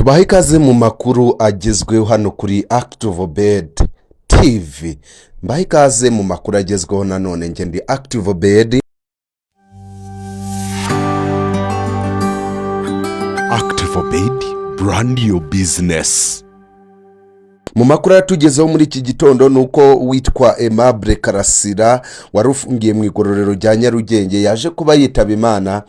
tubahe ikaze mu makuru agezweho hano kuri ActiveBed TV. Mbahe ikaze mu makuru agezweho nanone, nge ndi ActiveBed. ActiveBed, brand your business. Mu makuru yatugezeho muri iki gitondo nuko witwa Aimable Karasira wari ufungiye mu igororero rya Nyarugenge yaje kuba yitaba Imana.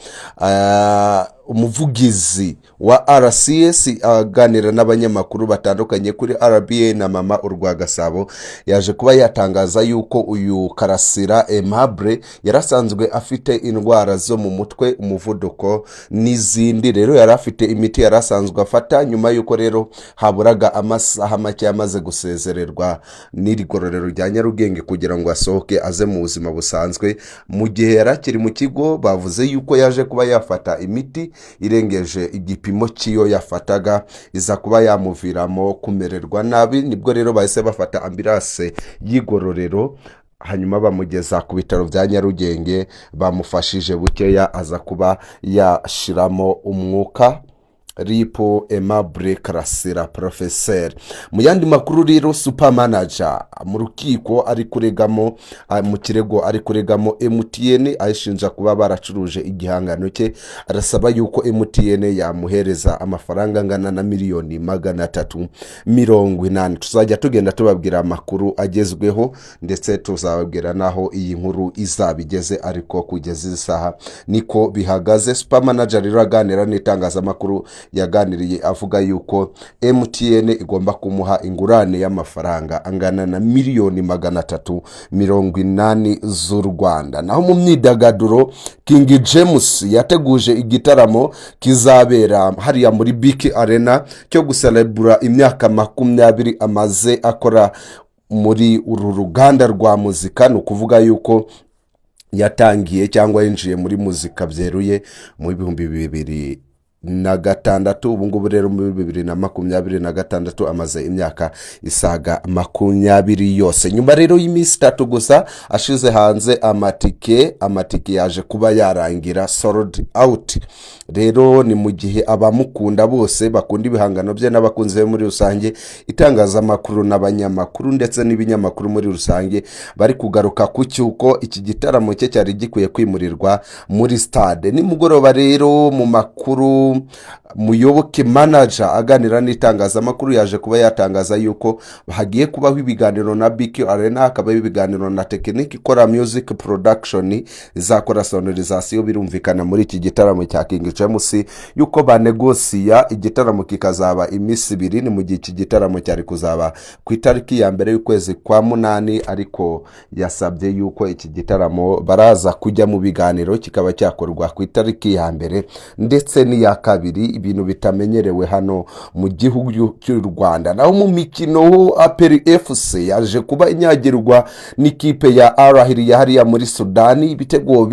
Umuvugizi wa RCS aganira n'abanyamakuru batandukanye kuri RBA na Mama Urwa Gasabo yaje kuba yatangaza yuko uyu Karasira Aimable yarasanzwe afite indwara zo mu mutwe, umuvuduko n'izindi. Rero yari afite imiti yarasanzwe afata, nyuma yuko rero haburaga amasaha make yamaze gusezererwa n'iri gororero rya Nyarugenge kugira ngo asohoke aze mu buzima busanzwe. Mu gihe yarakiri mu kigo bavuze yuko yaje kuba yafata imiti irengeje igipimo cy'iyo yafataga, iza kuba yamuviramo kumererwa nabi. Nibwo rero bahise bafata ambulance y'igororero, hanyuma bamugeza ku bitaro bya Nyarugenge. Bamufashije bukeya aza kuba yashiramo umwuka. Ripo Aimable Karasira Professeur. Mu yandi makuru rero, super manager mu rukiko ari kuregamo mu kirego ari kuregamo MTN ayishinja kuba baracuruje igihangano cye. Arasaba yuko MTN yamuhereza amafaranga angana na miliyoni 380. Tuzajya tugenda tubabwira amakuru agezweho ndetse tuzababwira naho iyi nkuru izabigeze, ariko kugeza isaha niko bihagaze. Super manager rero aganira n'itangazamakuru yaganiriye avuga yuko MTN igomba kumuha ingurane y'amafaranga angana na miliyoni 380 z'u Rwanda. Naho mu myidagaduro, King James yateguje igitaramo kizabera hariya muri BK Arena cyo guselebura imyaka 20 amaze akora muri uru ruganda rwa muzika. No kuvuga yuko yatangiye cyangwa yinjiye muri muzika byeruye mu 2006. Ubu ngubu rero muri 2026 amaze imyaka isaga 20 yose. Nyuma rero y'iminsi 3 gusa ashize hanze amatike yaje kuba yarangira sold out. Rero ni mu gihe abamukunda bose bakunda ibihangano bye n'abakunze muri rusange, itangazamakuru n'abanyamakuru ndetse n'ibinyamakuru muri rusange bari kugaruka ku cyuko iki gitaramo cye cyari gikwiye kwimurirwa muri stade. Ni mugoroba rero mu makuru, Muyoboke manager aganira n'itangazamakuru yaje kuba yatangaza yuko hagiye kubaho ibiganiro na BK Arena, akaba ibiganiro na Technique ikora music production izakora sonorization. Birumvikana muri iki gitaramo cya King James yuko banegosiya igitaramo kikazaba iminsi 2. Ni mu gihe iki gitaramo cyari kuzaba ku itariki ya mbere y'ukwezi kwa 8, ariko yasabye yuko iki gitaramo baraza kujya mu biganiro kikaba cyakorwa ku itariki ya mbere ndetse n'iya kabiri, ibintu bitamenyerewe hano mu gihugu cy'u Rwanda. Naho mu mikino, APR FC yaje kuba inyagirwa n'ikipe ya Al Ahly hariya muri Sudani ibitego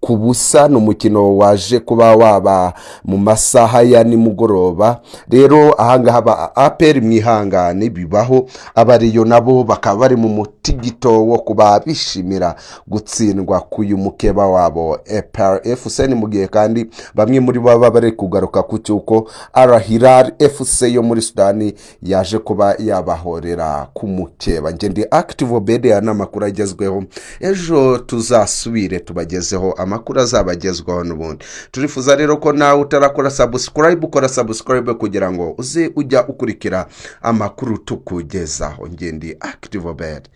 4-0. No mukino waje kuba waba mu masaha ya nimugoroba. Rero ahangaha ba APR mwihangane, bibaho. Abariyo nabo bakaba bari mu mutigito wo kuba bishimira gutsindwa kuyu mukeba wabo APR FC. Ni mu gihe kandi bamwe muri baba bari kugaruka ku cyuko Al Hilal FC yo muri Sudani yaje kuba yabahorera ku mukeba. Nge ndi ActiveBed n'amakuru agezweho. Ejo tuzasubire tubagezeho amakuru azabagezweho n'ubundi. Turifuza rero ko nawe utarakora subscribe, ukora subscribe kugira ngo uze ujya ukurikira amakuru tukugezaho. Nge ndi ActiveBed.